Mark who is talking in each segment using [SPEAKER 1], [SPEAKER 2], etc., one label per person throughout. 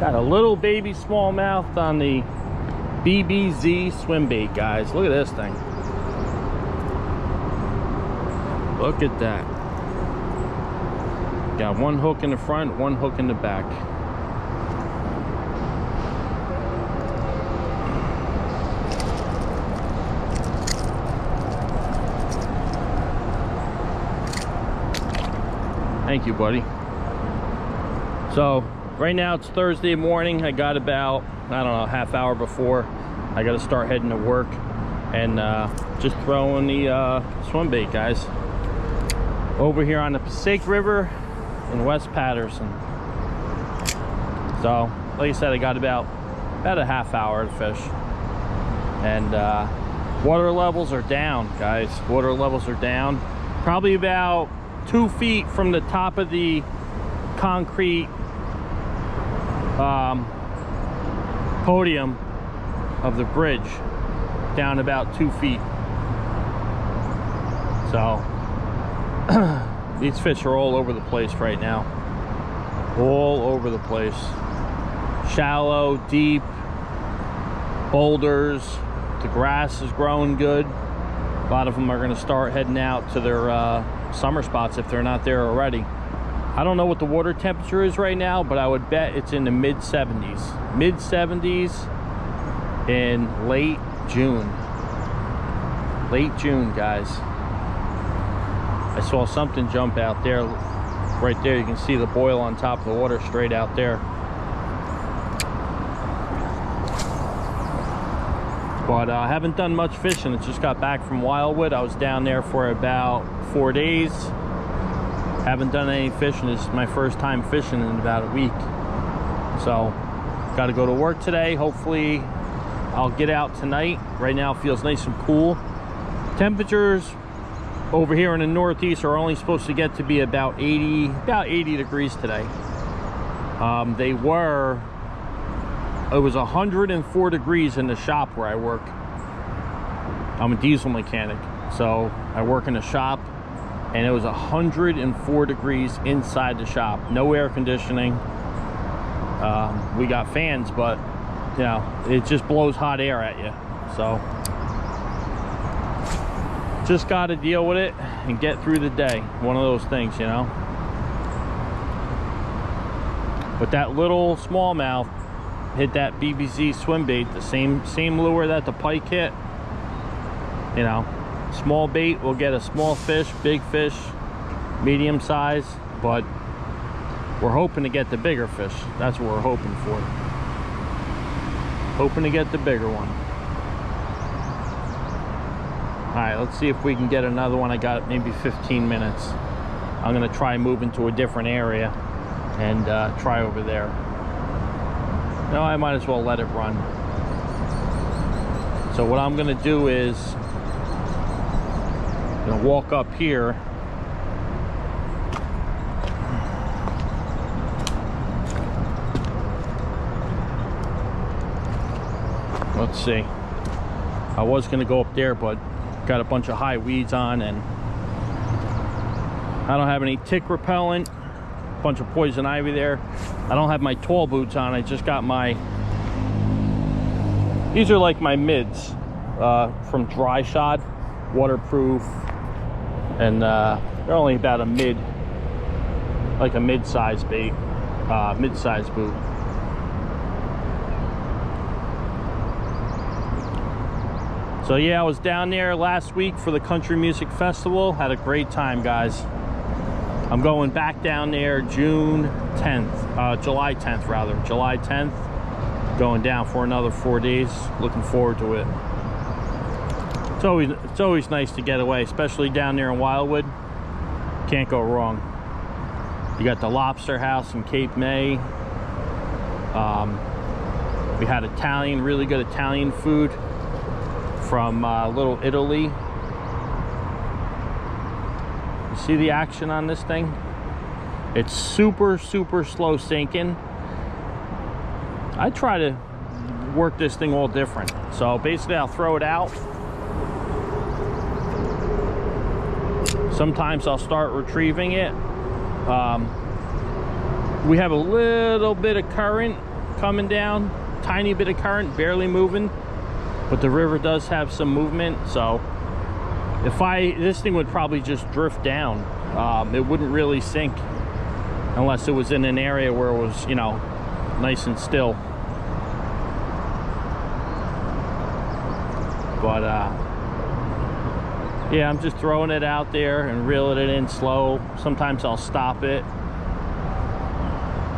[SPEAKER 1] Got a little baby smallmouth on the BBZ swim bait, guys. Look at this thing. Look at that. Got one hook in the front, one hook in the back. Thank you, buddy. So right now it's Thursday morning. I got about, I don't know, half hour before I got to start heading to work, and just throwing the swim bait, guys, over here on the Passaic River in West Patterson. So like I said, I got about a half hour to fish, and water levels are down, guys. Water levels are down probably about 2 feet from the top of the concrete podium of the bridge, down about 2 feet. So these fish are all over the place right now, all over the place. Shallow, deep, boulders. The grass is growing good. A lot of them are going to start heading out to their summer spots if they're not there already. I don't know what the water temperature is right now, but I would bet it's in the mid 70s. Mid 70s in late June. Late June, guys. I saw something jump out there. Right there, you can see the boil on top of the water straight out there. But I haven't done much fishing. I just got back from Wildwood. I was down there for about 4 days. Haven't done any fishing. This is my first time fishing in about a week. So got to go to work today. Hopefully I'll get out tonight. Right now it feels nice and cool. Temperatures over here in the Northeast are only supposed to get to be about 80 degrees today. It was 104 degrees in the shop where I work. I'm a diesel mechanic, so I work in a shop, and it was 104 degrees inside the shop. No air conditioning. We got fans, but you know, it just blows hot air at you. So just got to deal with it and get through the day. One of those things, you know. But that little smallmouth hit that BBZ swim bait, the same lure that the pike hit. You know, small bait will get a small fish, big fish, medium size, but we're hoping to get the bigger fish. That's what we're hoping for. Hoping to get the bigger one. All right, let's see if we can get another one. I got maybe 15 minutes. I'm gonna try moving to a different area and try over there. No, I might as well let it run. So what I'm gonna do is I'm gonna walk up here. Let's see. I was gonna go up there, but got a bunch of high weeds on, and I don't have any tick repellent. Bunch of poison ivy there. I don't have my tall boots on. I just got my, these are like my mids from Dry Shod, waterproof, and they're only about a mid, like a mid-size bait, mid-size boot. So yeah, I was down there last week for the Country Music Festival. Had a great time, guys. I'm going back down there July 10th rather. July 10th. Going down for another 4 days. Looking forward to it. It's always nice to get away, especially down there in Wildwood. Can't go wrong. You got the Lobster House in Cape May. We had Italian, really good Italian food from Little Italy. See the action on this thing? It's super slow sinking. I try to work this thing all different. So basically I'll throw it out. Sometimes I'll start retrieving it. We have a little bit of current coming down, tiny bit of current, barely moving, but the river does have some movement. So this thing would probably just drift down. It wouldn't really sink unless it was in an area where it was, you know, nice and still. But yeah, I'm just throwing it out there and reeling it in slow. Sometimes I'll stop it.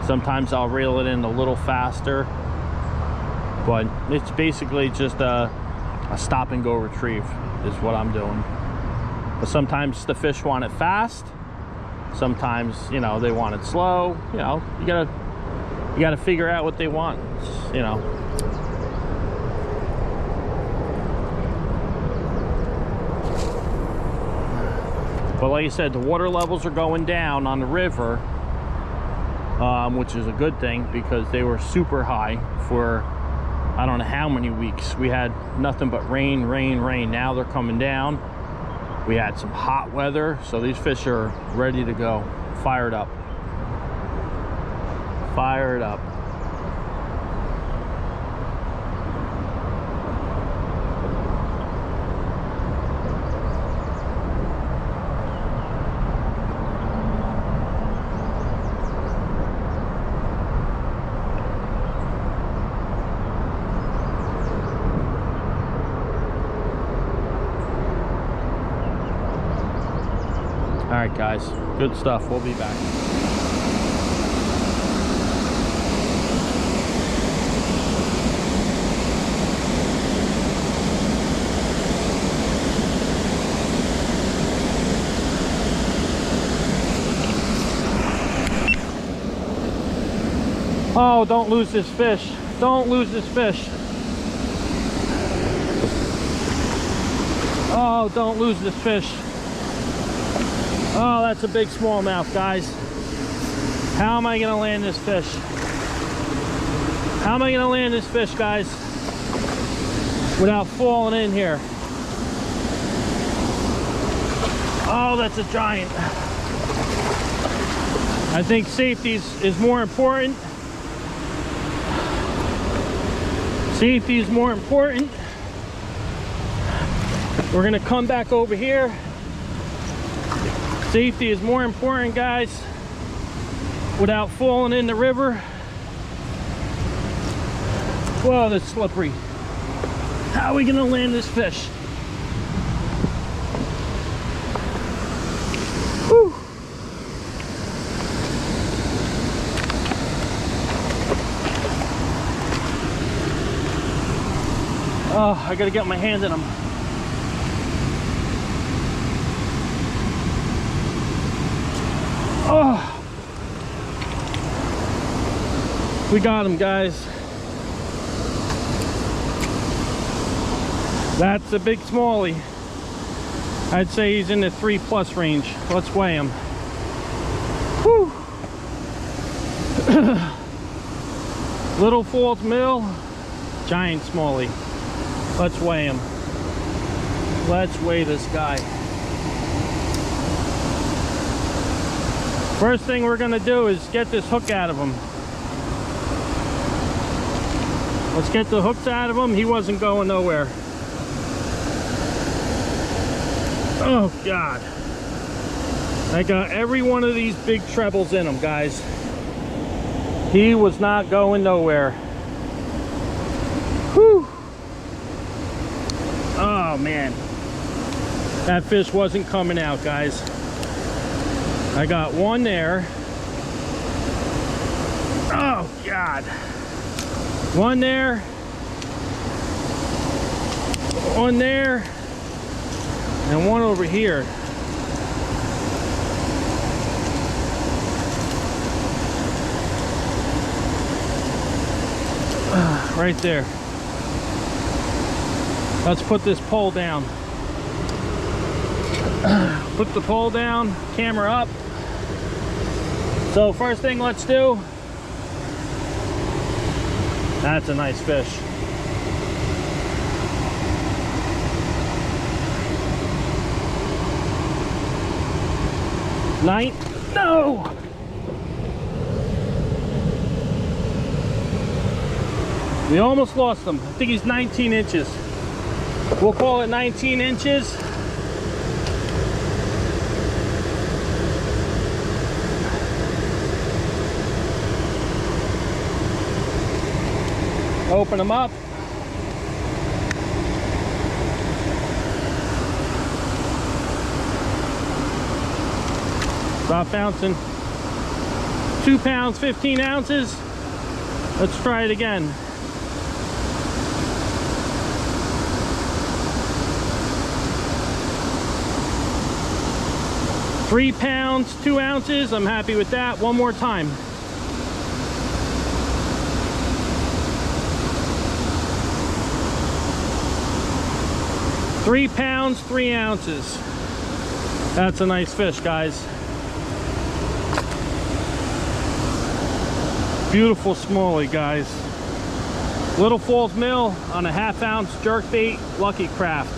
[SPEAKER 1] Sometimes I'll reel it in a little faster. But it's basically just a stop and go retrieve is what I'm doing. But sometimes the fish want it fast. Sometimes, you know, they want it slow. You know, you gotta figure out what they want, you know. But like I said, the water levels are going down on the river, which is a good thing because they were super high for I don't know how many weeks. We had nothing but rain, rain, rain. Now they're coming down. We had some hot weather, so these fish are ready to go, fired up. Fired up. All right, guys, good stuff. We'll be back. Oh, don't lose this fish. Don't lose this fish. Oh, don't lose this fish. Oh, that's a big smallmouth, guys. How am I gonna land this fish? How am I gonna land this fish, guys, without falling in here? Oh, that's a giant. I think safety is more important. Safety is more important. We're gonna come back over here. Safety is more important, guys, without falling in the river. Whoa, that's slippery. How are we gonna land this fish? Whew. Oh, I gotta get my hand in them. Oh, we got him, guys. That's a big smallie. I'd say he's in the 3+ range. Let's weigh him. Whew. Little Falls Mill, giant smallie. Let's weigh him. Let's weigh this guy. First thing we're gonna do is get this hook out of him. Let's get the hooks out of him. He wasn't going nowhere. Oh God. I got every one of these big trebles in him, guys. He was not going nowhere. Whew. Oh man. That fish wasn't coming out, guys. I got one there. Oh God. One there. One there. And one over here. Right there. Let's put this pole down. Put the pole down, camera up. So first thing let's do, that's a nice fish. Night? No! We almost lost him. I think he's 19 inches. We'll call it 19 inches. Open them up. Stop bouncing. 2 pounds, 15 ounces. Let's try it again. Three pounds, 2 ounces. I'm happy with that. One more time. Three pounds, 3 ounces. That's a nice fish, guys. Beautiful smallie, guys. Little Falls Mill on a 1/2 ounce jerkbait, Lucky Craft.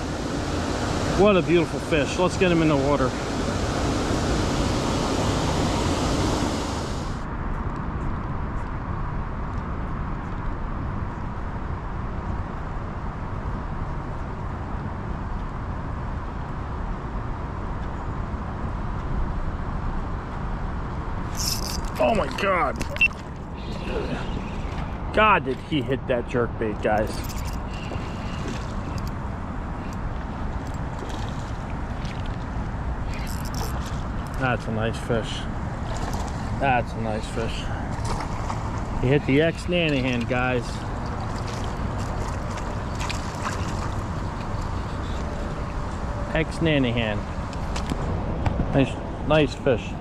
[SPEAKER 1] What a beautiful fish. Let's get him in the water. Oh my God. God, did he hit that jerkbait, guys. That's a nice fish. That's a nice fish. He hit the ex-Nanahan, guys. Ex-Nanahan. Nice fish.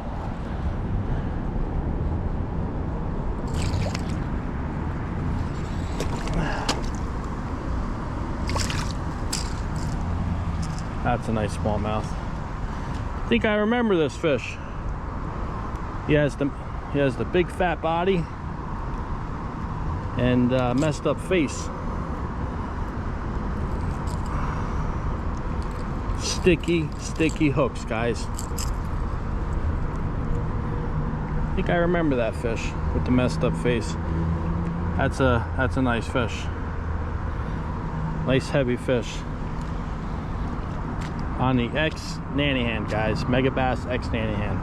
[SPEAKER 1] That's a nice smallmouth. I think I remember this fish. He has the big fat body and messed up face. Sticky hooks, guys. I think I remember that fish with the messed up face. That's a nice fish. Nice heavy fish. On the ex-Nanahan, guys. Mega Bass ex-Nanahan.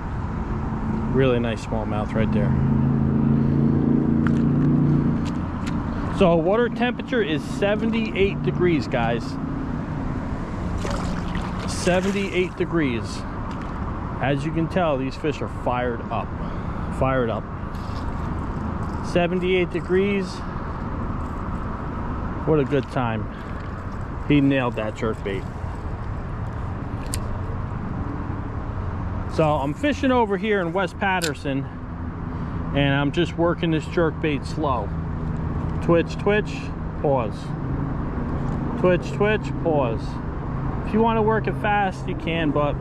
[SPEAKER 1] Really nice smallmouth right there. So water temperature is 78 degrees, guys. 78 degrees. As you can tell, these fish are fired up. Fired up. 78 degrees. What a good time. He nailed that jerkbait. So I'm fishing over here in West Patterson, and I'm just working this jerkbait slow. Twitch, twitch, pause. Twitch, twitch, pause. If you want to work it fast, you can, but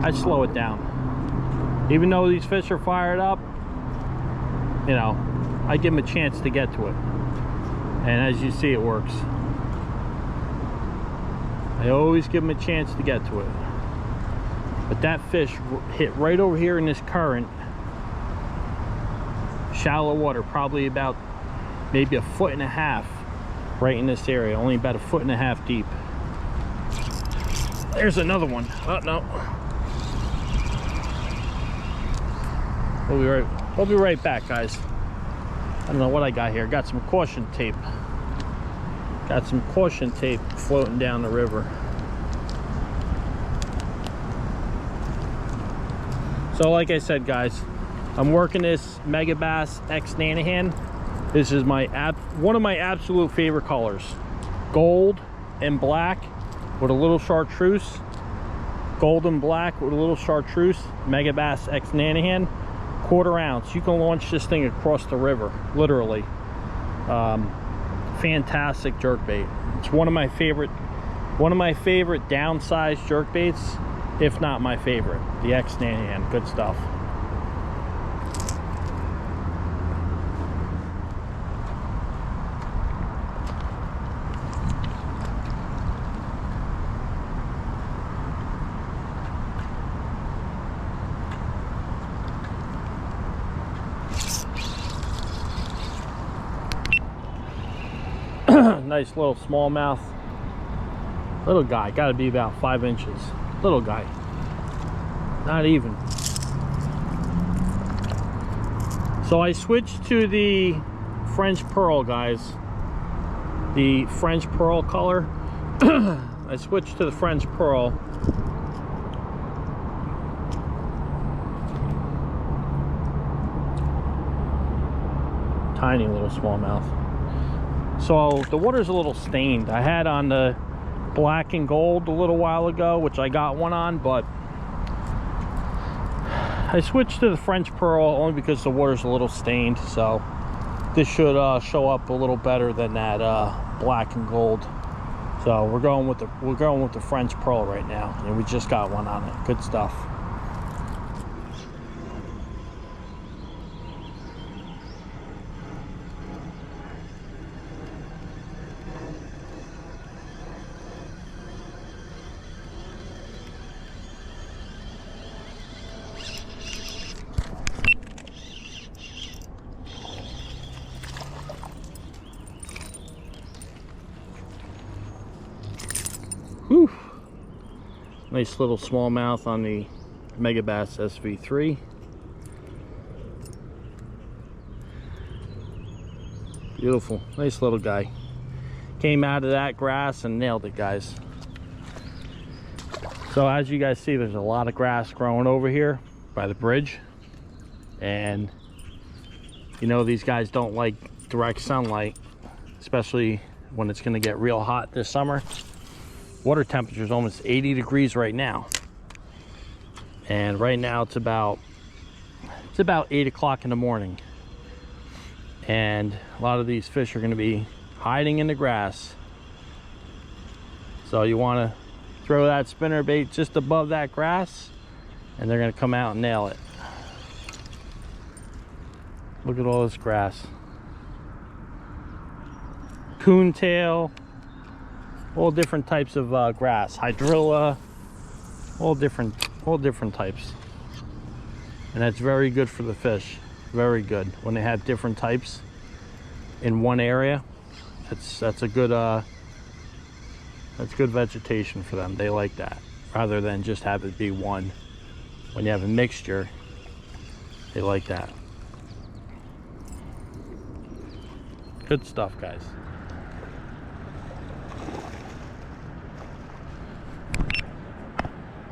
[SPEAKER 1] I slow it down. Even though these fish are fired up, you know, I give them a chance to get to it. And as you see, it works. I always give them a chance to get to it. But that fish hit right over here in this current. Shallow water, probably about maybe 1.5 feet right in this area. Only about 1.5 feet deep. There's another one. Oh, no. We'll be right back, guys. I don't know what I got here. Got some caution tape. Got some caution tape floating down the river. So like I said, guys, I'm working this Mega Bass ex-Nanahan. This is one of my absolute favorite colors. Gold and black with a little chartreuse. Gold and black with a little chartreuse. Mega Bass ex-Nanahan. 1/4 ounce. You can launch this thing across the river, literally. Fantastic jerkbait. It's one of my favorite downsized jerkbaits, if not my favorite. The ex-Nanahan, good stuff. nice little smallmouth. Little guy, gotta be about 5 inches. Little guy. Not even. So I switched to the French pearl, guys. The French pearl color. I switched to the French pearl. Tiny little smallmouth. So the water's a little stained. I had on the black and gold a little while ago, which I got one on, but I switched to the French pearl only because the water's a little stained. So this should show up a little better than that black and gold. So we're going with the French pearl right now, and we just got one on it. Good stuff. Whew. Nice little smallmouth on the Megabass SV3. Beautiful, nice little guy. Came out of that grass and nailed it, guys. So as you guys see, there's a lot of grass growing over here by the bridge. And you know these guys don't like direct sunlight, especially when it's gonna get real hot this summer. Water temperature is almost 80 degrees right now, and right now it's about 8 o'clock in the morning, and a lot of these fish are going to be hiding in the grass. So you want to throw that spinnerbait just above that grass, and they're going to come out and nail it. Look at all this grass. Coontail, all different types of grass, hydrilla, all different types, and that's very good for the fish. Very good when they have different types in one area. That's a good that's good vegetation for them. They like that rather than just have it be one. When you have a mixture, they like that. Good stuff, guys.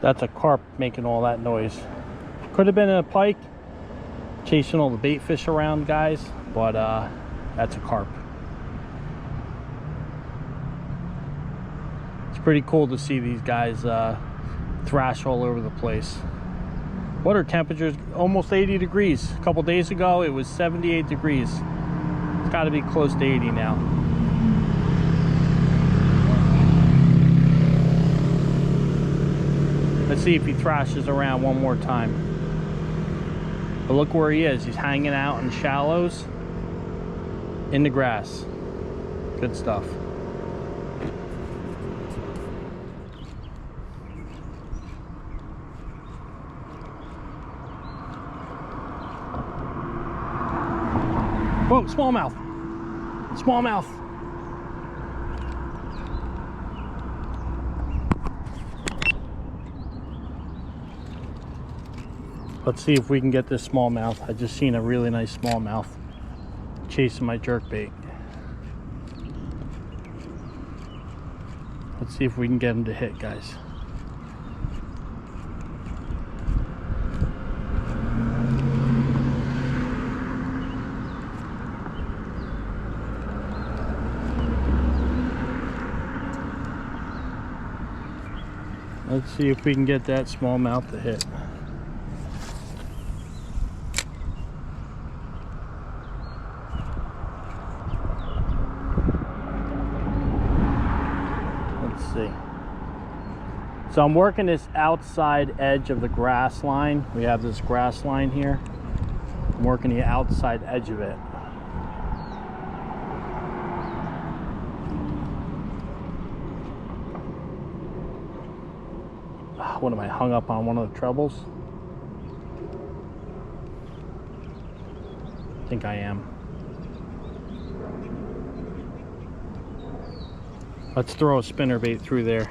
[SPEAKER 1] That's a carp making all that noise. Could have been a pike chasing all the bait fish around, guys, but that's a carp. It's pretty cool to see these guys thrash all over the place. Water temperature is almost 80 degrees. A couple days ago it was 78 degrees. It's got to be close to 80 now. Let's see if he thrashes around one more time. But look where he is. He's hanging out in shallows in the grass. Good stuff. Whoa, smallmouth. Smallmouth. Let's see if we can get this smallmouth. I just seen a really nice smallmouth chasing my jerkbait. Let's see if we can get him to hit, guys. Let's see if we can get that smallmouth to hit. So I'm working this outside edge of the grass line. We have this grass line here. I'm working the outside edge of it. What am I, hung up on one of the trebles? I think I am. Let's throw a spinnerbait through there.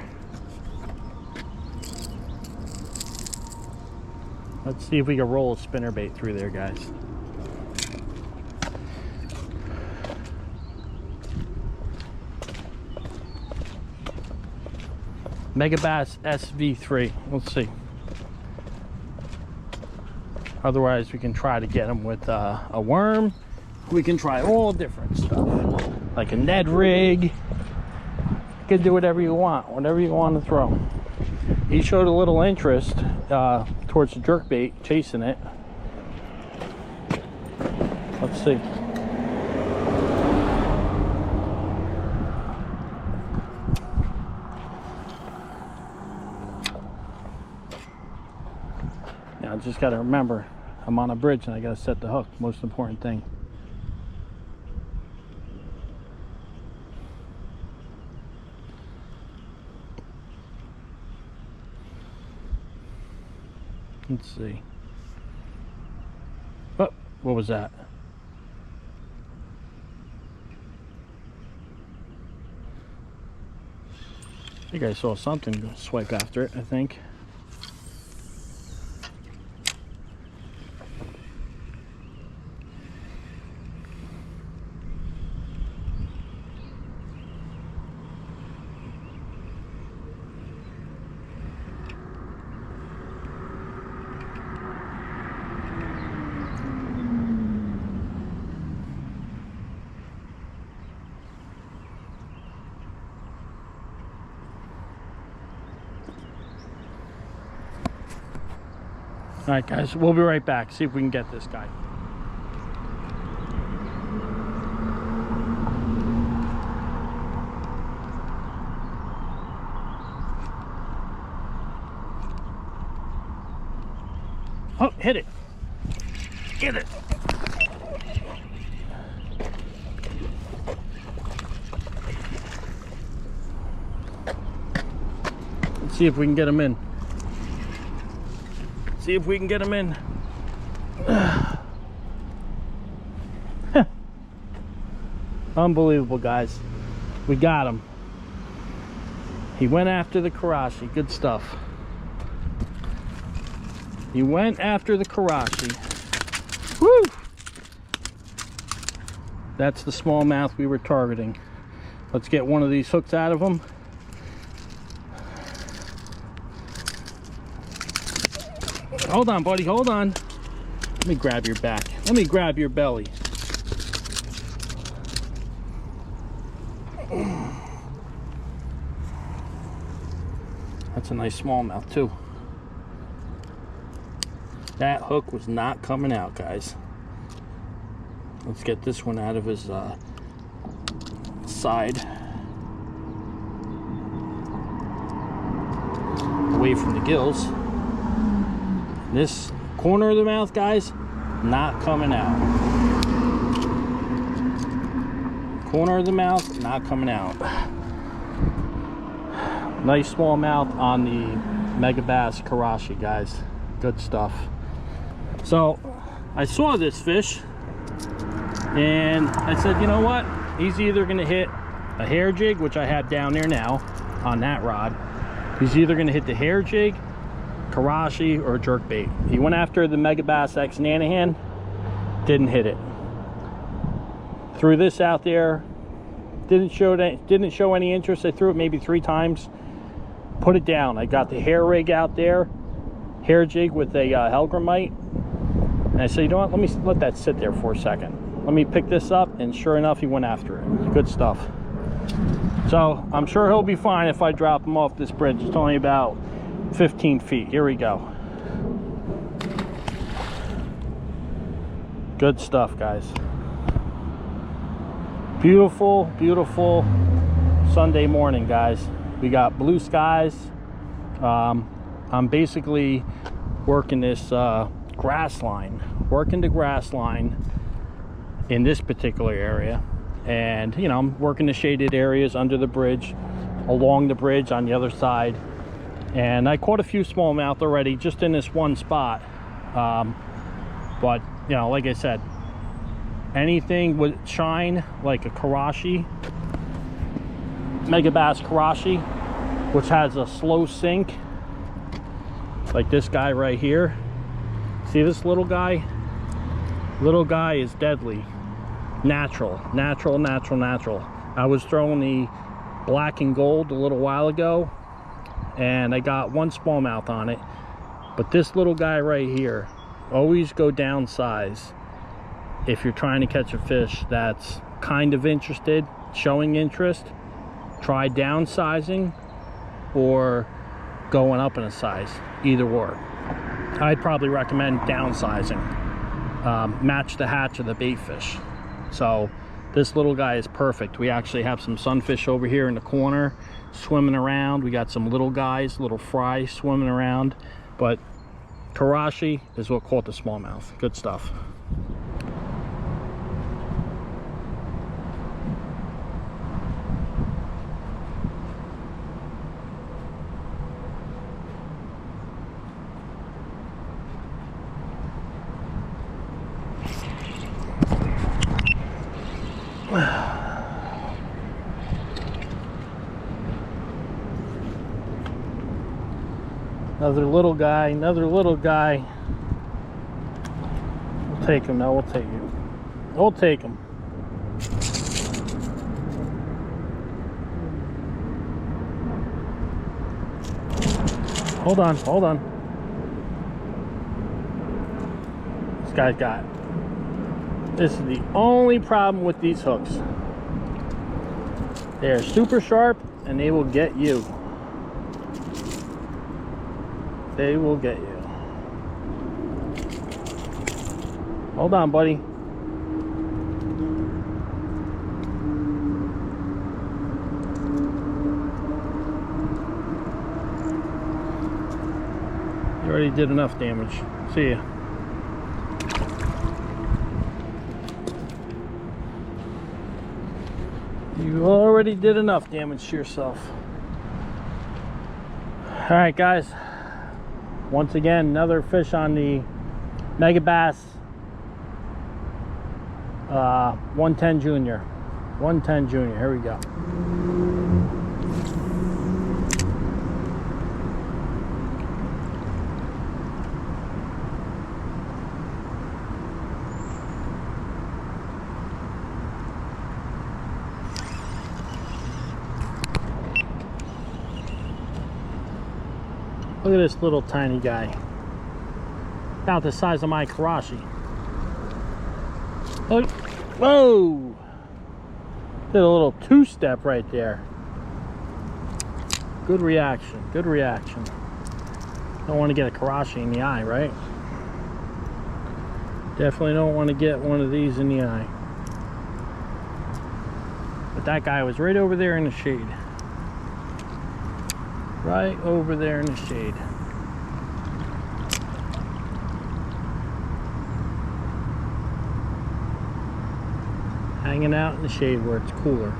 [SPEAKER 1] Let's see if we can roll a spinnerbait through there, guys. Megabass SV3. Let's see. Otherwise, we can try to get them with a worm. We can try all different stuff, like a Ned rig. You can do whatever you want to throw. He showed a little interest towards the jerkbait, chasing it. Let's see. Now I just got to remember, I'm on a bridge and I got to set the hook. Most important thing. Let's see. Oh, what was that? I think I saw something swipe after it, I think. All right, guys, we'll be right back. See if we can get this guy. Oh, hit it. Get it. Let's see if we can get him in. See if we can get him in. Unbelievable, guys. We got him. He went after the Karashi. Good stuff. He went after the Karashi. Woo! That's the smallmouth we were targeting. Let's get one of these hooks out of him. Hold on, buddy, hold on. Let me grab your back. Let me grab your belly. That's a nice smallmouth too. That hook was not coming out, guys. Let's get this one out of his side. Away from the gills. This corner of the mouth, guys, not coming out. Corner of the mouth, not coming out. Nice smallmouth on the Megabass Karashi, guys. Good stuff. So, I saw this fish, and I said, you know what? He's either going to hit a hair jig, which I have down there now on that rod. He's either going to hit the hair jig, Karashi, or jerkbait. He went after the Megabass X Nanahan, didn't hit it. Threw this out there, didn't show any interest. I threw it maybe 3 times, put it down. I got the hair rig out there, hair jig with a Helgramite, and I said, you know what, let that sit there for a second. Let me pick this up, and sure enough, he went after it. Good stuff. So I'm sure he'll be fine if I drop him off this bridge. It's only about 15 feet. Here we go. Good stuff, guys. Beautiful, beautiful Sunday morning, guys. We got blue skies. I'm basically working this grass line, working the grass line in this particular area, and you know, I'm working the shaded areas under the bridge, along the bridge on the other side. And I caught a few smallmouth already just in this one spot. But, you know, like I said, anything with shine, like a Karashi, Mega Bass Karashi, which has a slow sink, like this guy right here. See this little guy? Little guy is deadly. Natural. I was throwing the black and gold a little while ago, and I got one smallmouth on it. But this little guy right here, always go down size if you're trying to catch a fish that's kind of interested, showing interest. Try downsizing or going up in a size, either or. I'd probably recommend downsizing. Match the hatch of the bait fish. So this little guy is perfect. We actually have some sunfish over here in the corner swimming around. We got some little guys, little fry swimming around, but Karashi is what caught the smallmouth. Good stuff. Another little guy, another little guy. We'll take him now, we'll take him. We'll take him. Hold on, hold on. This guy's got it. This is the only problem with these hooks. They're super sharp and they will get you. They will get you. Hold on, buddy. You already did enough damage. See ya. You already did enough damage to yourself. All right, guys. Once again, another fish on the Mega Bass 110 Junior. 110 Junior. Here we go. Look at this little tiny guy. About the size of my Karashi. Look. Whoa! Did a little two-step right there. Good reaction. Good reaction. Don't want to get a Karashi in the eye, right? Definitely don't want to get one of these in the eye. But that guy was right over there in the shade. Right over there in the shade. Hanging out in the shade where it's cooler.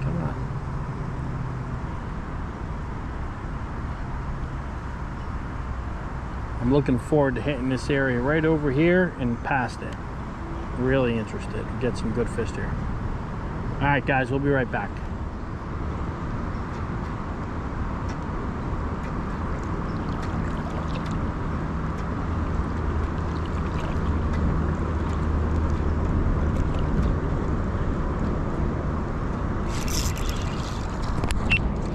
[SPEAKER 1] Come on. I'm looking forward to hitting this area right over here and past it. Really interested. Get some good fish here. All right, guys, we'll be right back.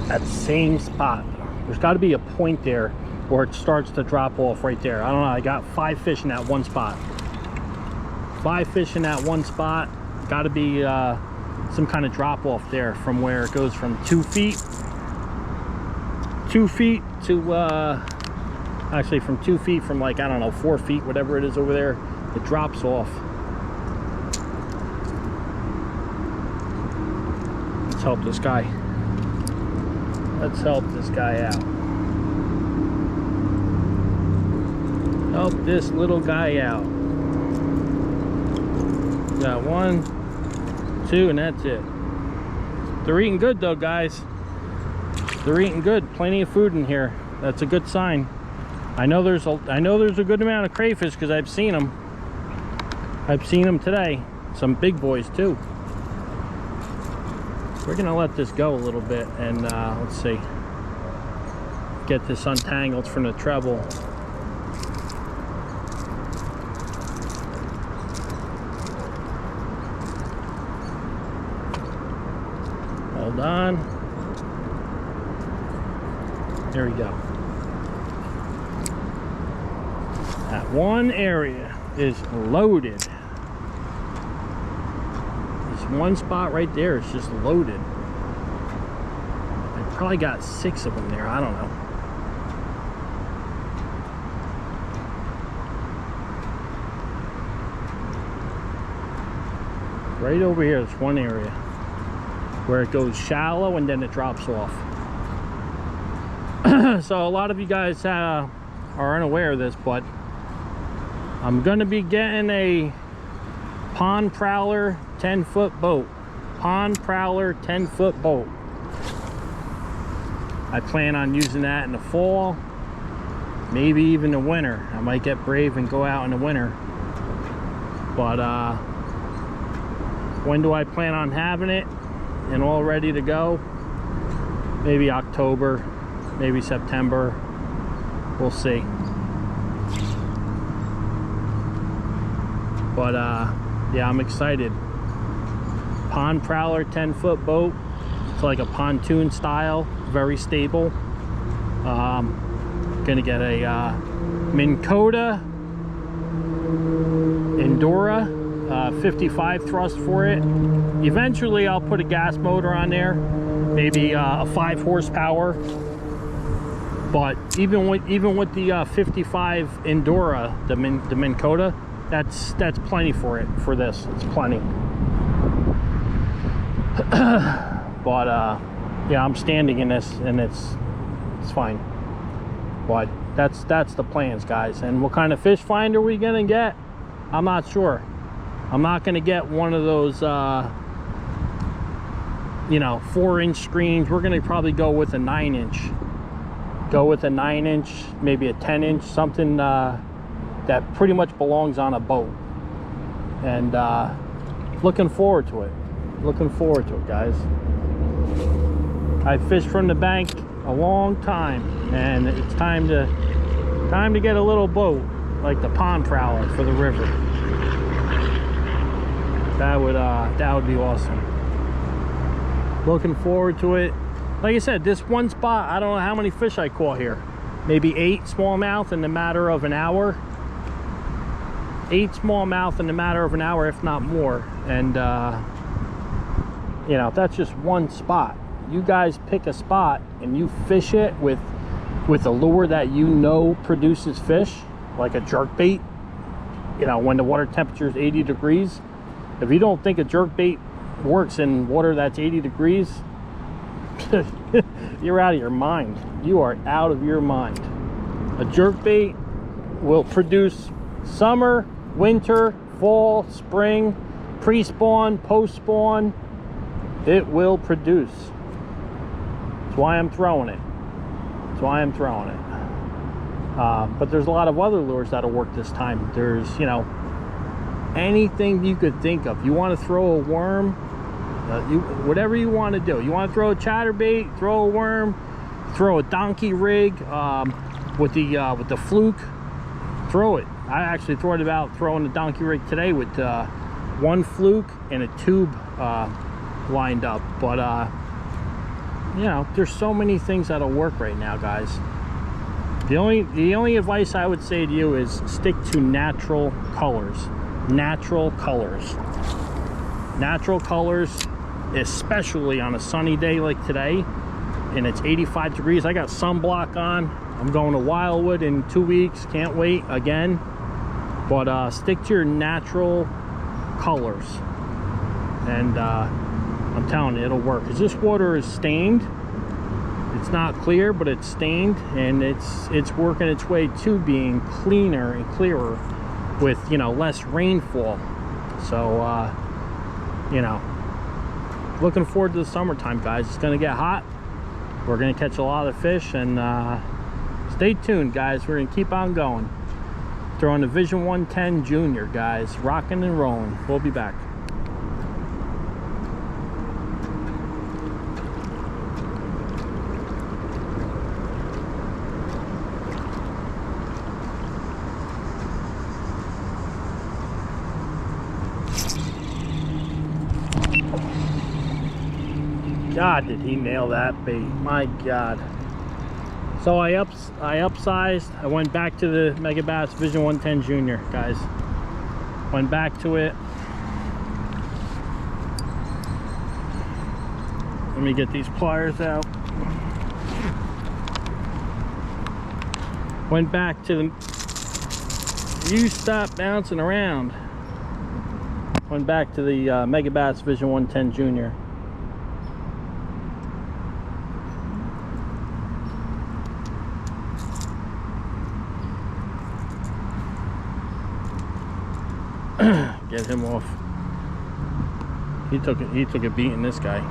[SPEAKER 1] That same spot. There's got to be a point there where it starts to drop off right there. I don't know. I got 5 fish in that one spot. 5 fish in that one spot. Got to be some kind of drop off there from where it goes from 2 feet. 2 feet to actually from 2 feet from like, I don't know, 4 feet, whatever it is over there. It drops off. Let's help this guy. Let's help this guy out. Help this little guy out. Got 1, 2, and that's it. They're eating good though, guys. They're eating good. Plenty of food in here. That's a good sign. I know there's a good amount of crayfish because I've seen them. I've seen them today. Some big boys too. We're gonna let this go a little bit and let's see. Get this untangled from the treble. Hold on. There we go. That one area is loaded. This one spot right there is just loaded. I probably got 6 of them there. I don't know. Right over here, this one area where it goes shallow and then it drops off. So a lot of you guys are unaware of this, but I'm gonna be getting a pond prowler 10-foot boat. Pond prowler 10-foot boat. I plan on using that in the fall, maybe even the winter. I might get brave and go out in the winter. But when do I plan on having it and all ready to go? Maybe October, maybe September. We'll see. But yeah, I'm excited. Pond prowler 10-foot boat. It's like a pontoon style, very stable. Gonna get a Minn Kota Endura 55 thrust for it. Eventually I'll put a gas motor on there, maybe a 5 horsepower. But even with the 55 Endura, the Minn Kota, that's plenty for it. For this, it's plenty. But yeah, I'm standing in this and it's fine. But that's the plans, guys. And what kind of fish finder are we gonna get? I'm not sure. I'm not gonna get one of those you know, 4-inch screens. We're gonna probably go with a 9-inch. Go with a 9-inch, maybe a 10-inch, something that pretty much belongs on a boat. And looking forward to it. Looking forward to it, guys. I fished from the bank a long time, and it's time to get a little boat like the pond prowler for the river. That would be awesome. Looking forward to it. Like I said, this one spot, I don't know how many fish I caught here. Maybe 8 smallmouth in the matter of an hour. 8 smallmouth in the matter of an hour, if not more. And you know, that's just one spot. You guys pick a spot and you fish it with a lure that you know produces fish, like a jerkbait. You know, when the water temperature is 80 degrees. If you don't think a jerkbait works in water that's 80 degrees, you're out of your mind. You are out of your mind. A jerkbait will produce summer, winter, fall, spring, pre-spawn, post-spawn. It will produce. That's why I'm throwing it. That's why I'm throwing it. But there's a lot of other lures that'll work this time. There's, you know, anything you could think of. You want to throw a worm, whatever you want to do. You want to throw a chatterbait, throw a worm, throw a donkey rig with the fluke. Throw it. I actually thought about throwing the donkey rig today with one fluke and a tube lined up. But you know, there's so many things that'll work right now, guys. The only advice I would say to you is stick to natural colors. Natural colors. Natural colors, especially on a sunny day like today, and it's 85 degrees. I got sunblock on. I'm going to Wildwood in 2 weeks. Can't wait again. But stick to your natural colors, and I'm telling you, it'll work. Because this water is stained. It's not clear, but it's stained, and it's working its way to being cleaner and clearer with, you know, less rainfall. So you know, looking forward to the summertime, guys. It's gonna get hot. we're gonna catch a lot of fish, and stay tuned, guys. We're gonna keep on going. Throwing the Vision 110 Junior, guys. Rocking and rolling. We'll be back. God, did he nail that bait? My God. So I upsized. I went back to the Mega Bass Vision 110 Junior, guys. Went back to it. Let me get these pliers out. Went back to the... You stop bouncing around. Went back to the Mega Bass Vision 110 Junior. Get him off. He took a beating, this guy.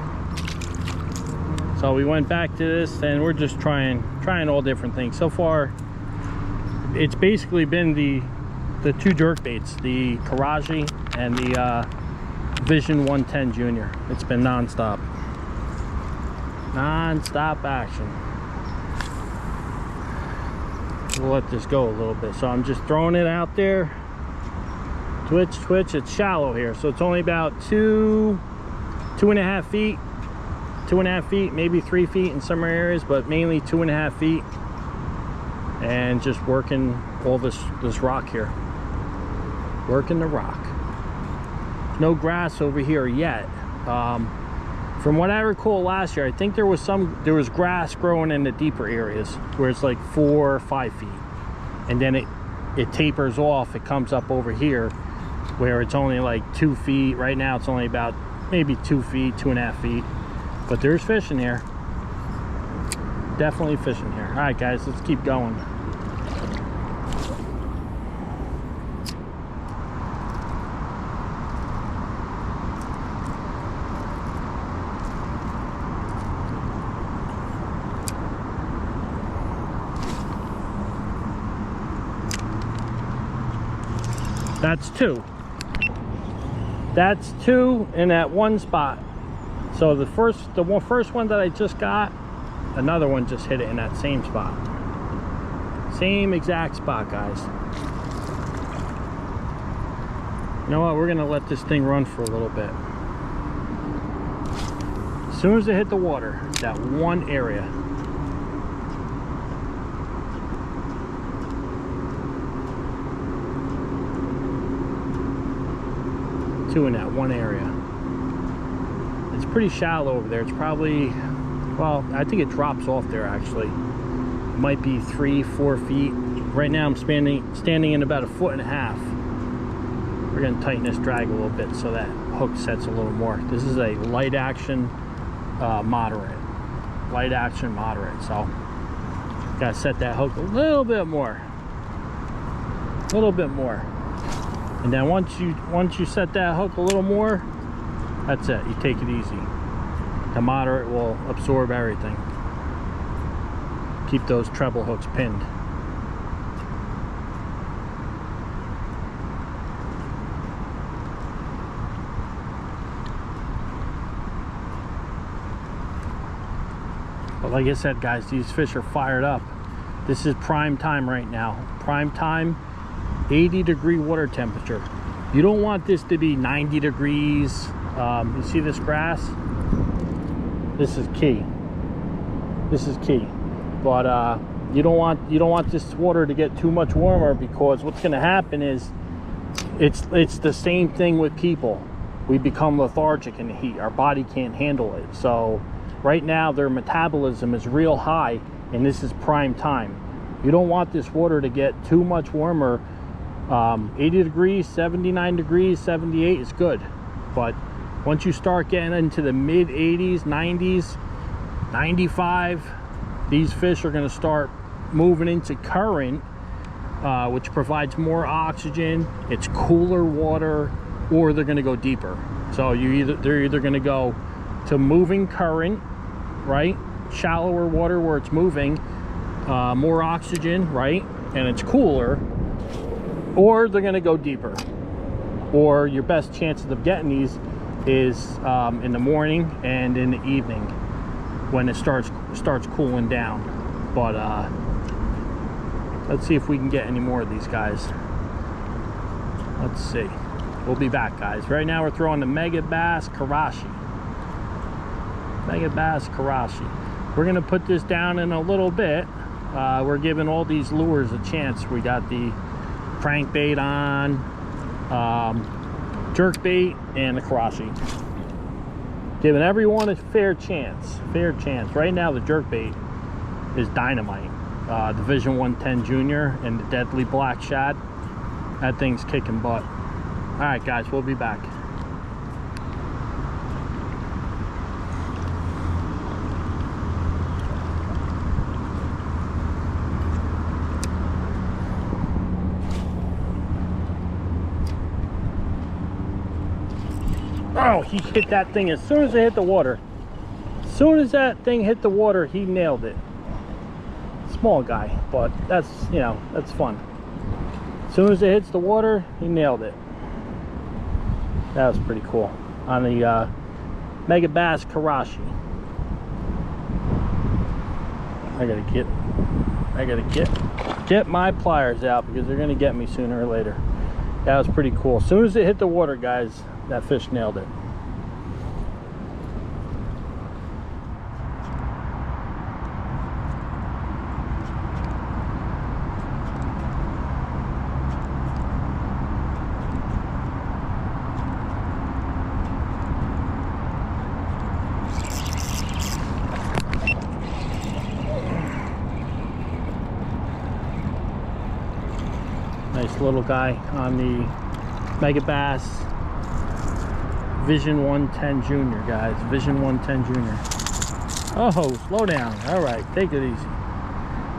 [SPEAKER 1] So we went back to this, and we're just trying all different things. So far, it's basically been the two jerk baits, the Karashi and the Vision 110 Junior. It's been non-stop action. We'll let this go a little bit. So I'm just throwing it out there. Twitch. It's shallow here, so it's only about 2.5 feet, 2.5 feet, maybe 3 feet in some areas, but mainly 2.5 feet. And just working all this rock here, working the rock. No grass over here yet. From what I recall last year, I think there was grass growing in the deeper areas where it's like 4 or 5 feet, and then it tapers off. It comes up over here where it's only like 2 feet. Right now it's only about maybe 2 feet, 2.5 feet. But there's fish in here. Definitely fish in here. All right, guys, let's keep going. That's two. That's two in that one spot. So the first one that I just got, another one just hit it in that same spot. Same exact spot, guys. You know what? We're gonna let this thing run for a little bit. As soon as it hit the water, that one area. Two in that one area. It's pretty shallow over there. It's probably, well, I think it drops off there actually. It might be 3-4 feet. Right now I'm standing in about 1.5 feet. We're gonna tighten this drag a little bit so that hook sets a little more. This is a light action moderate. Light action moderate. So gotta set that hook a little bit more. A little bit more. And then once you set that hook a little more, that's it. You take it easy. The moderate will absorb everything. Keep those treble hooks pinned. But like I said, guys, these fish are fired up. This is prime time right now. Prime time. 80-degree water temperature. You don't want this to be 90 degrees. You see this grass? This is key. This is key. But you don't want this water to get too much warmer, because what's going to happen is it's the same thing with people. We become lethargic in the heat. Our body can't handle it. So right now their metabolism is real high, and this is prime time. You don't want this water to get too much warmer. 80 degrees, 79 degrees, 78 is good. But once you start getting into the mid 80s, 90s, 95, these fish are going to start moving into current, which provides more oxygen. It's cooler water, or they're going to go deeper. So they're either going to go to moving current, right, shallower water where it's moving, more oxygen, right? And it's cooler, or they're gonna go deeper. Or your best chances of getting these is in the morning and in the evening when it starts cooling down. But let's see if we can get any more of these guys. Let's see. We'll be back, guys. Right now we're throwing the Mega Bass Karashi. Mega Bass Karashi. We're gonna put this down in a little bit. We're giving all these lures a chance. We got the crankbait on, jerkbait, and the Karashi. Giving everyone a fair chance. Fair chance. Right now the jerkbait is dynamite. Division 110 Junior and the deadly black shad. That thing's kicking butt. All right, guys, we'll be back. Oh, he hit that thing as soon as it hit the water. As soon as that thing hit the water, he nailed it. Small guy, but that's, you know, that's fun. As soon as it hits the water, he nailed it. That was pretty cool. On the Mega Bass Karashi. I gotta get my pliers out because they're gonna get me sooner or later. That was pretty cool. As soon as it hit the water, guys, that fish nailed it. Nice little guy on the Mega Bass Vision 110 Junior, guys. Vision 110 Junior. Oh, slow down. All right, take it easy.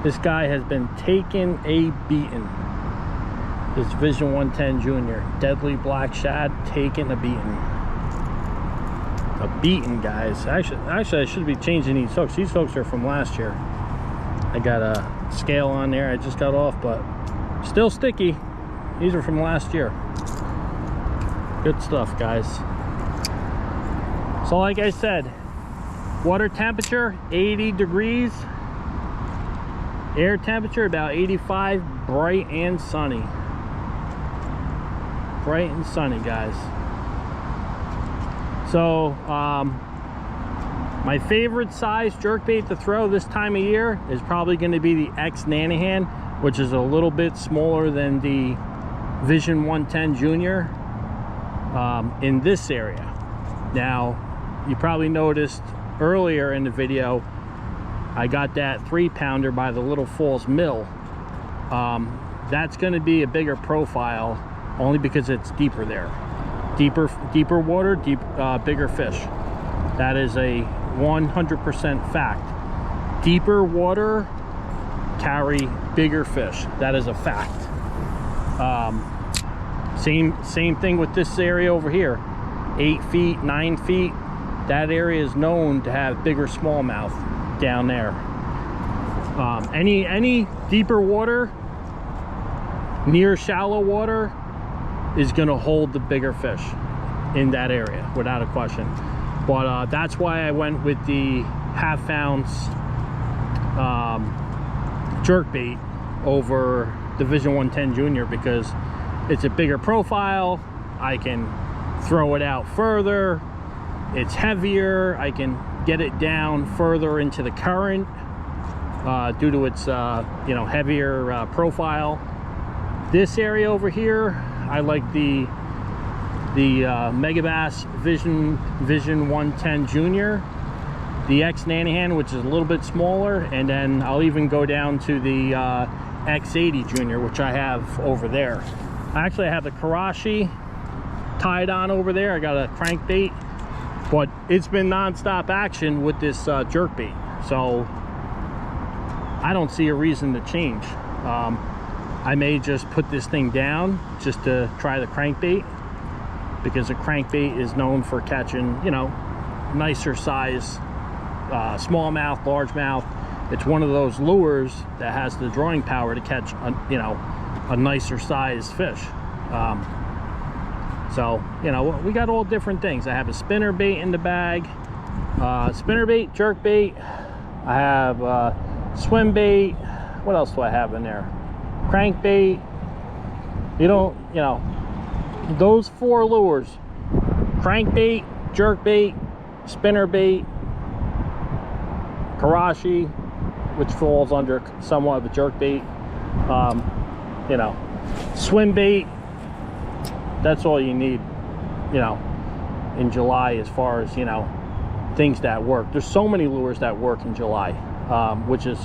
[SPEAKER 1] This guy has been taking a beating. This Vision 110 Junior, deadly black shad, taking a beating. A beating, guys. Actually, I should be changing these hooks. These hooks are from last year. I got a scale on there. I just got off, but still sticky. These are from last year. Good stuff, guys. So like I said, water temperature 80 degrees, air temperature about 85, bright and sunny. Bright and sunny, guys. So my favorite size jerkbait to throw this time of year is probably going to be the X Nanahan, which is a little bit smaller than the Vision 110 Junior in this area. Now, you probably noticed earlier in the video, I got that 3-pounder by the Little Falls Mill. That's going to be a bigger profile only because it's deeper there. Deeper water, bigger fish. That is a 100% fact. Deeper water carry bigger fish. That is a fact. Same thing with this area over here. 8 feet, 9 feet. That area is known to have bigger smallmouth down there. Any deeper water, near shallow water, is going to hold the bigger fish in that area without a question. But that's why I went with the half-ounce jerkbait over the Vision 110 Junior, because it's a bigger profile. I can throw it out further. It's heavier. I can get it down further into the current due to its you know, heavier profile. This area over here, I like the Mega Bass Vision 110 Junior, the X Nanahan, which is a little bit smaller, and then I'll even go down to the X80 Junior, which I have over there. Actually, I have the Karashi tied on over there. I got a crankbait, but it's been non-stop action with this jerkbait, so I don't see a reason to change. I may just put this thing down just to try the crankbait, because the crankbait is known for catching, you know, nicer size smallmouth, largemouth. It's one of those lures that has the drawing power to catch a nicer sized fish. So we got all different things. I have a spinnerbait in the bag, spinnerbait, jerkbait. I have swim bait. What else do I have in there? Crankbait. Those 4 lures: crankbait, jerkbait, spinnerbait, Karashi, which falls under somewhat of a jerkbait, swim bait. That's all you need, in July, as far as things that work. There's so many lures that work in July, which is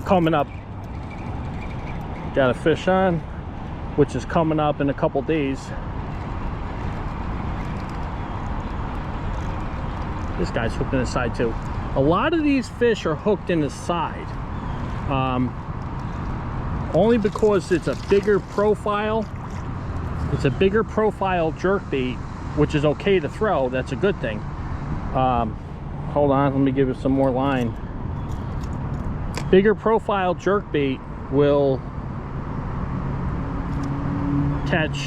[SPEAKER 1] coming up. Got a fish on, which is coming up in a couple days. This guy's hooked in the side too. A lot of these fish are hooked in the side, only because it's a bigger profile. It's a bigger profile jerkbait, which is okay to throw. That's a good thing. Hold on, let me give you some more line. Bigger profile jerkbait will catch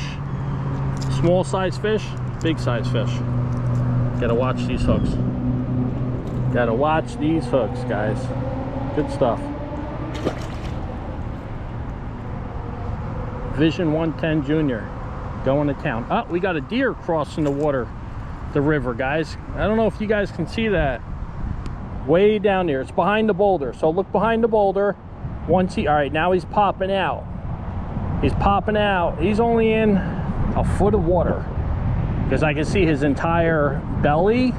[SPEAKER 1] small size fish, big size fish. Gotta watch these hooks. Gotta watch these hooks, guys. Good stuff. Vision 110 Junior going to town. Oh, we got a deer crossing the river, guys. I don't know if you guys can see that. Way down there. It's behind the boulder. So look behind the boulder. All right, now he's popping out. He's popping out. He's only in a foot of water, because I can see his entire belly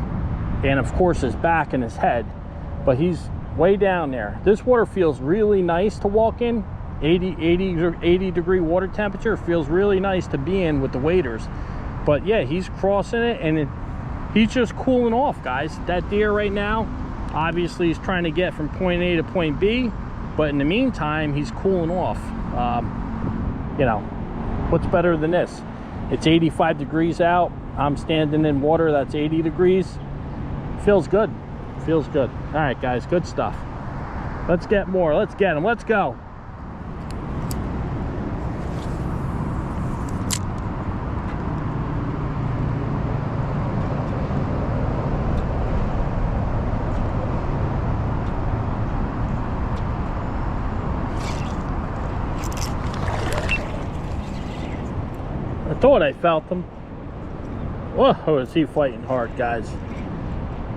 [SPEAKER 1] and of course his back and his head, but he's way down there. This water feels really nice to walk in. 80 degree water temperature feels really nice to be in with the waders. But yeah, he's crossing it, and he's just cooling off, guys. That deer right now, obviously he's trying to get from point A to point B, but in the meantime he's cooling off. What's better than this? It's 85 degrees out. I'm standing in water that's 80 degrees. Feels good. Feels good. All right, guys, good stuff. Let's get more. Let's get them. Let's go. I thought I felt them. Whoa, is he fighting hard, guys.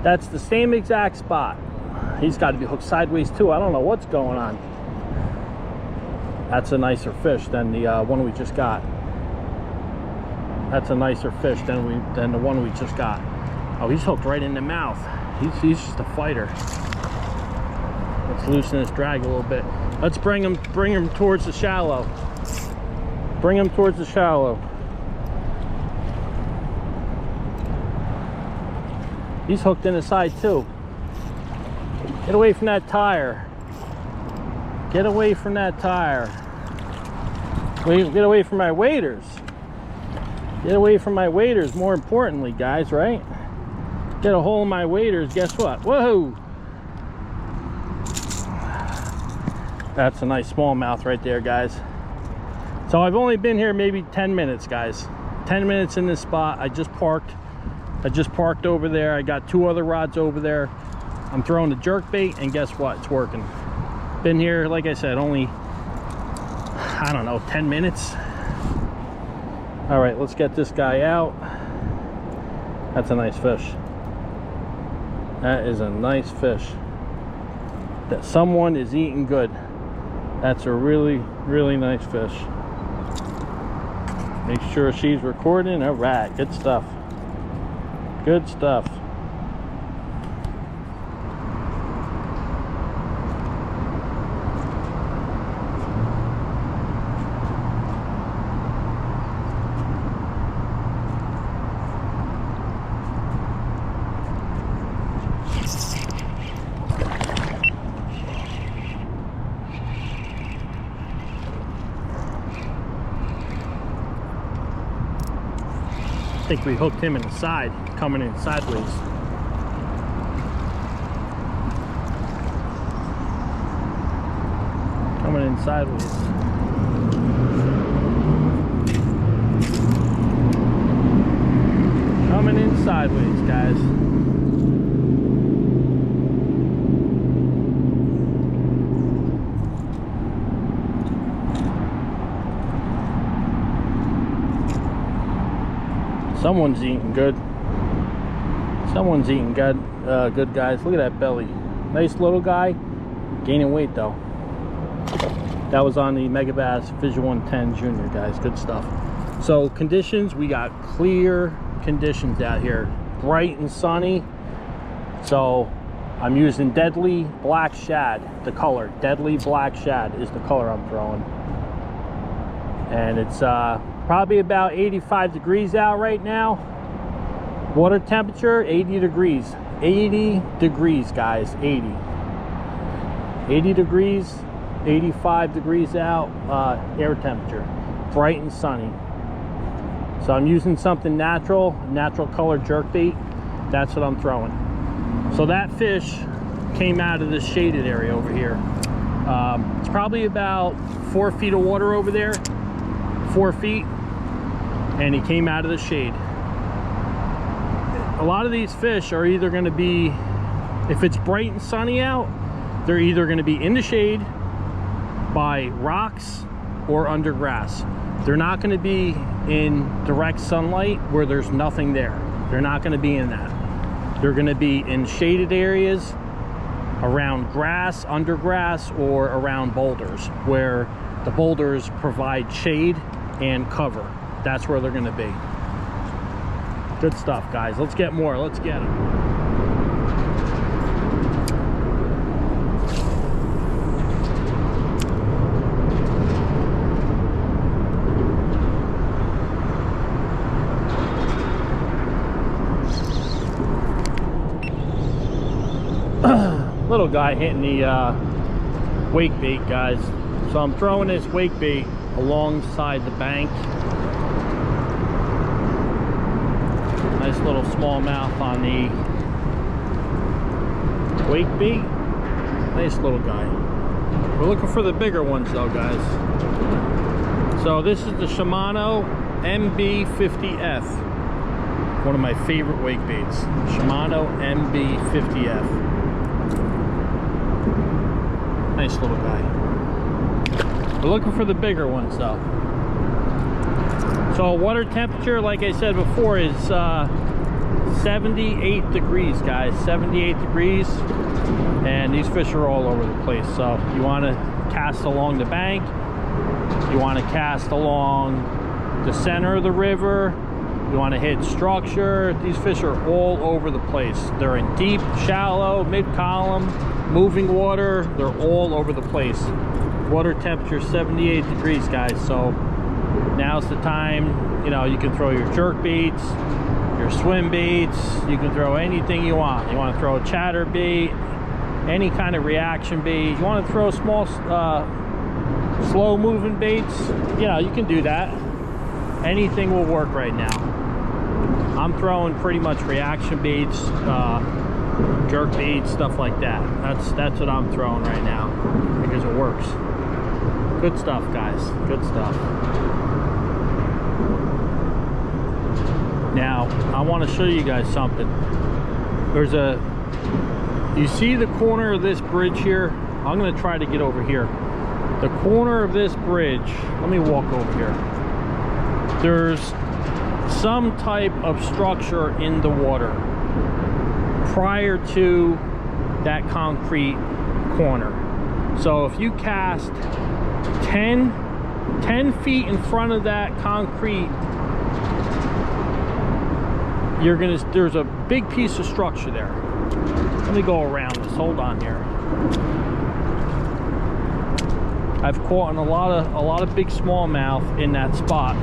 [SPEAKER 1] That's the same exact spot. He's got to be hooked sideways too. I don't know what's going on. That's a nicer fish than the one we just got. That's a nicer fish than the one we just got. Oh, he's hooked right in the mouth. He's just a fighter. Let's loosen his drag a little bit. Let's bring him towards the shallow. Bring him towards the shallow. He's hooked in the side too. Get away from that tire. Get away from that tire. Get away from my waders. Get away from my waders, more importantly, guys, right? Get a hole in my waders, guess what? Whoa! That's a nice smallmouth right there, guys. So I've only been here maybe 10 minutes, guys. 10 minutes in this spot. I just parked over there. I got 2 other rods over there. I'm throwing the jerkbait, and guess what? It's working. Been here, like I said, only, I don't know, 10 minutes. All right, let's get this guy out. That's a nice fish. That is a nice fish. That someone is eating good. That's a really, really nice fish. Make sure she's recording. All right, good stuff. Good stuff. I think we hooked him in the side, coming in sideways. in sideways. Coming in sideways, guys. Someone's eating good. Someone's eating good, good, guys. Look at that belly. Nice little guy. Gaining weight though. That was on the Megabass Vision 110 Junior, guys. Good stuff. So conditions, we got clear conditions out here. Bright and sunny. So I'm using Deadly Black Shad, the color. Deadly Black Shad is the color I'm throwing. And it's probably about 85 degrees out right now. Water temperature 80 degrees. 80 degrees, guys. 80 degrees, 85 degrees out. Air temperature, bright and sunny. So I'm using something natural color jerkbait. That's what I'm throwing. So that fish came out of this shaded area over here. It's probably about 4 feet of water over there. 4 feet, and he came out of the shade. A lot of these fish are either going to be, if it's bright and sunny out, they're either going to be in the shade by rocks or under grass. They're not going to be in direct sunlight where there's nothing there. They're not going to be in that. They're going to be in shaded areas around grass, under grass, or around boulders where the boulders provide shade and cover. That's where they're going to be. Good stuff, guys. Let's get more. Let's get them. Little guy hitting the wake bait, guys. So I'm throwing this wake bait alongside the bank. Nice little smallmouth on the wake bait. Nice little guy. We're looking for the bigger ones though, guys. So this is the Shimano MB50F. One of my favorite wake baits. Shimano MB50F. Nice little guy. We're looking for the bigger ones though. So water temperature, like I said before, is 78 degrees, guys. 78 degrees. And these fish are all over the place. So you want to cast along the bank. You want to cast along the center of the river. You want to hit structure. These fish are all over the place. They're in deep, shallow, mid-column, moving water. They're all over the place. Water temperature 78 degrees, guys. So now's the time, you know, you can throw your jerk baits, your swim baits, you can throw anything you want. You want to throw a chatter bait, any kind of reaction bait. You want to throw small, slow moving baits, you know, you can do that. Anything will work right now. I'm throwing pretty much reaction baits, jerk baits, stuff like that. That's what I'm throwing right now because it works. Good stuff, guys. Good stuff. Now, I want to show you guys something. There's you see the corner of this bridge here? I'm going to try to get over here. The corner of this bridge, let me walk over here. There's some type of structure in the water prior to that concrete corner. So if you cast 10 feet in front of that concrete, there's a big piece of structure there. Let me go around this. Hold on here. I've caught a lot of big smallmouth in that spot,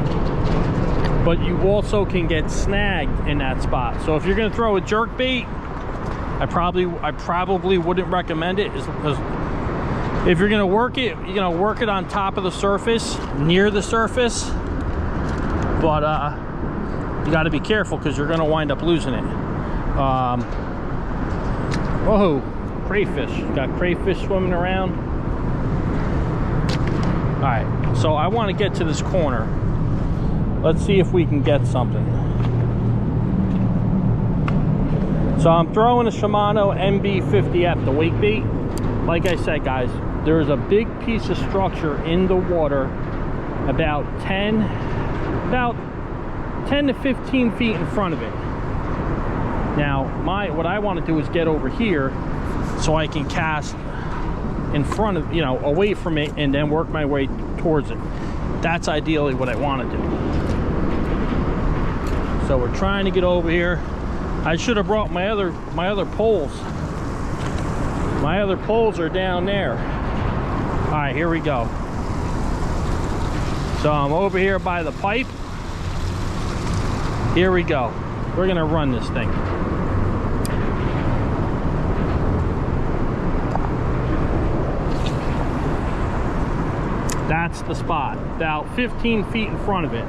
[SPEAKER 1] but you also can get snagged in that spot. So if you're going to throw a jerk bait, I probably wouldn't recommend it, because if you're going to work it, you're going to work it on top of the surface, near the surface, but you got to be careful because you're going to wind up losing it. Whoa, crayfish. Got crayfish swimming around. All right, so I want to get to this corner. Let's see if we can get something. So I'm throwing a Shimano MB50F, the wake bait. Like I said, guys, there's a big piece of structure in the water about 10 to 15 feet in front of it. Now, what I want to do is get over here so I can cast in front of, you know, away from it, and then work my way towards it. That's ideally what I want to do. So we're trying to get over here. I should have brought my other poles. My other poles are down there. All right, here we go. So I'm over here by the pipe. Here we go. We're gonna run this thing. That's the spot, about 15 feet in front of it.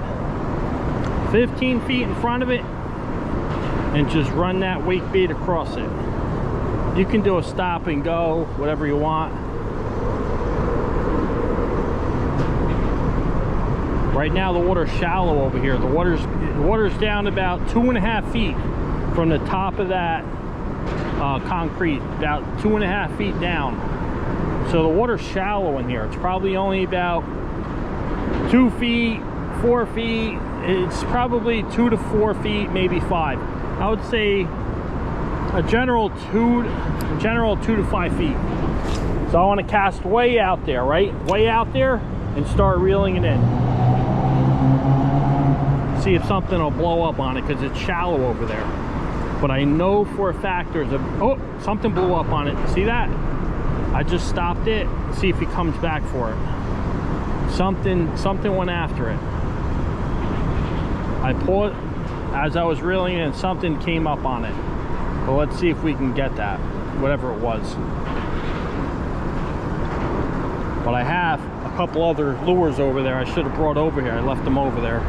[SPEAKER 1] 15 feet in front of it, and just run that wake bait across it. You can do a stop and go, whatever you want. Right now the water's shallow over here. The water's down about 2.5 feet from the top of that concrete, about 2.5 feet down. So the water's shallow in here. It's probably only about 2 feet, 4 feet. It's probably 2 to 4 feet, maybe 5. I would say a general 2 to 5 feet. So I want to cast way out there, right? Way out there, and start reeling it in. See if something will blow up on it, because it's shallow over there. But I know for a fact there's a, oh, something blew up on it. See that? I just stopped it. See if he comes back for it. Something went after it. I pulled it as I was reeling in, something came up on it. But let's see if we can get that, whatever it was. But I have a couple other lures over there I should have brought over here. I left them over there.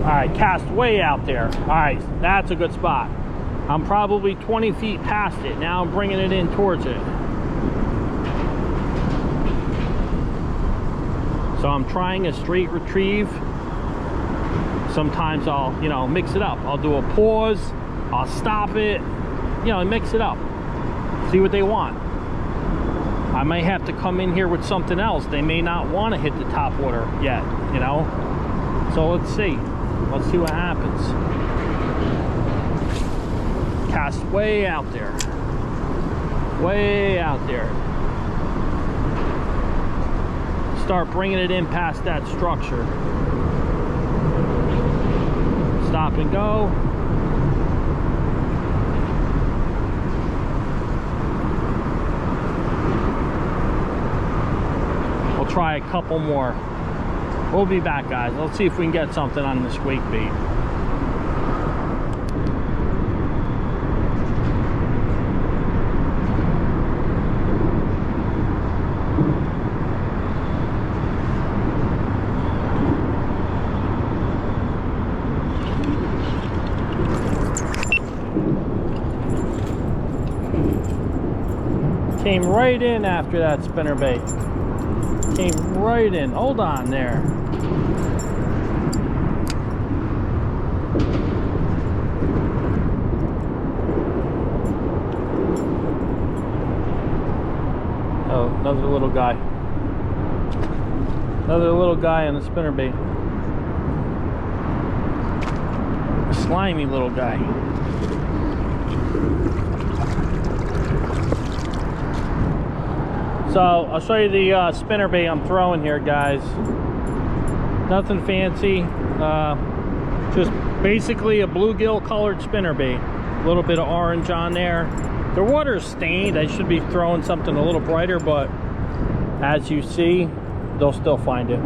[SPEAKER 1] All right, cast way out there. All right, that's a good spot. I'm probably 20 feet past it. Now I'm bringing it in towards it. So I'm trying a straight retrieve. Sometimes I'll, you know, mix it up. I'll do a pause, I'll stop it, you know, and mix it up. See what they want. I may have to come in here with something else. They may not want to hit the top water yet, you know? So let's see. Let's see what happens. Cast way out there. Way out there. Start bringing it in past that structure. Stop and go. We'll try a couple more. We'll be back, guys. Let's see if we can get something on this wake bait. Came right in after that spinnerbait. Came right in. Hold on there. Oh, another little guy. Another little guy on the spinnerbait. A slimy little guy. So I'll show you the spinnerbait I'm throwing here, guys. Nothing fancy, just basically a bluegill colored spinnerbait. A little bit of orange on there. The water's stained. I should be throwing something a little brighter, but as you see, they'll still find it.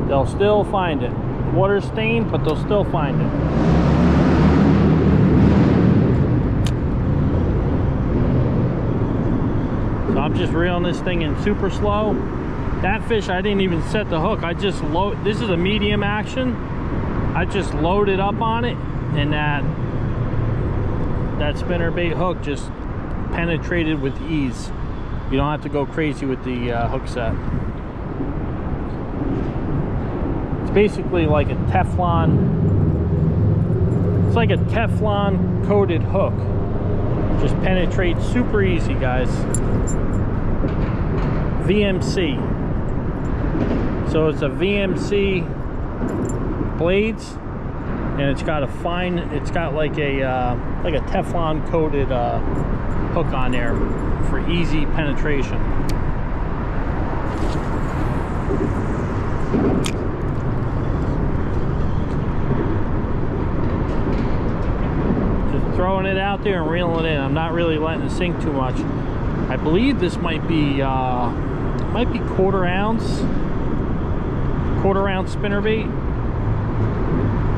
[SPEAKER 1] They'll still find it. Water's stained, but they'll still find it. So I'm just reeling this thing in super slow. That fish, I didn't even set the hook. I just load. This is a medium action. I just loaded up on it, and that spinnerbait hook just penetrated with ease. You don't have to go crazy with the hook set. It's basically like a Teflon. It's like a Teflon coated hook. Just penetrates super easy, guys. VMC. So it's a VMC blades, and it's got a fine. It's got like a Teflon coated hook on there for easy penetration. Just throwing it out there and reeling it in. I'm not really letting it sink too much. I believe this might be quarter ounce spinnerbait,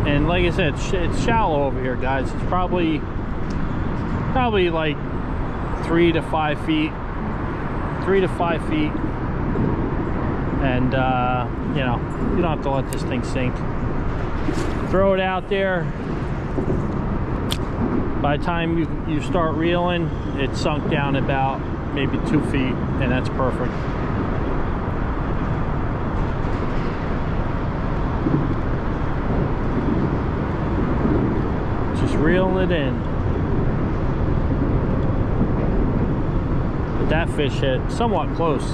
[SPEAKER 1] and like I said, it's shallow over here, guys. It's probably like 3 to 5 feet, and you know, you don't have to let this thing sink. Throw it out there. By the time you start reeling, it's sunk down about maybe 2 feet, and that's perfect. Just reeling it in. But that fish hit somewhat close.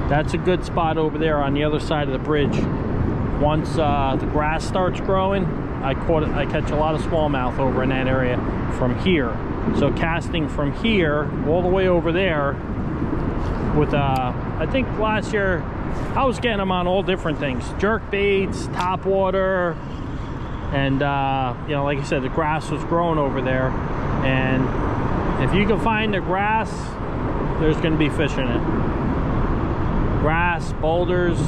[SPEAKER 1] That's a good spot over there on the other side of the bridge. Once the grass starts growing, I catch a lot of smallmouth over in that area from here. So casting from here all the way over there with I think last year I was getting them on all different things, jerk baits, top water, and you know, like I said, the grass was growing over there, and if you can find the grass, there's going to be fish in it. Grass, boulders,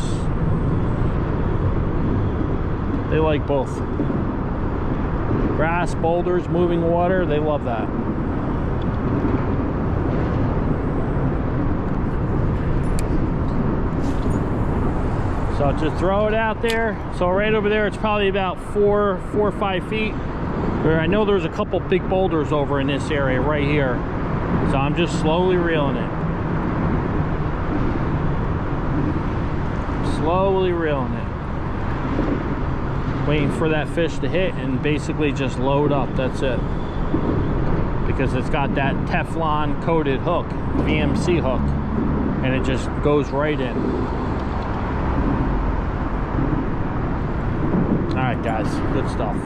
[SPEAKER 1] they like both. Grass, boulders, moving water, they love that. So just throw it out there. So right over there, it's probably about 4 or 5 feet. I know there's a couple big boulders over in this area right here. So I'm just slowly reeling it. Slowly reeling it. Waiting for that fish to hit and basically just load up. That's it. Because it's got that Teflon coated hook, VMC hook, and it just goes right in. All right, guys, good stuff.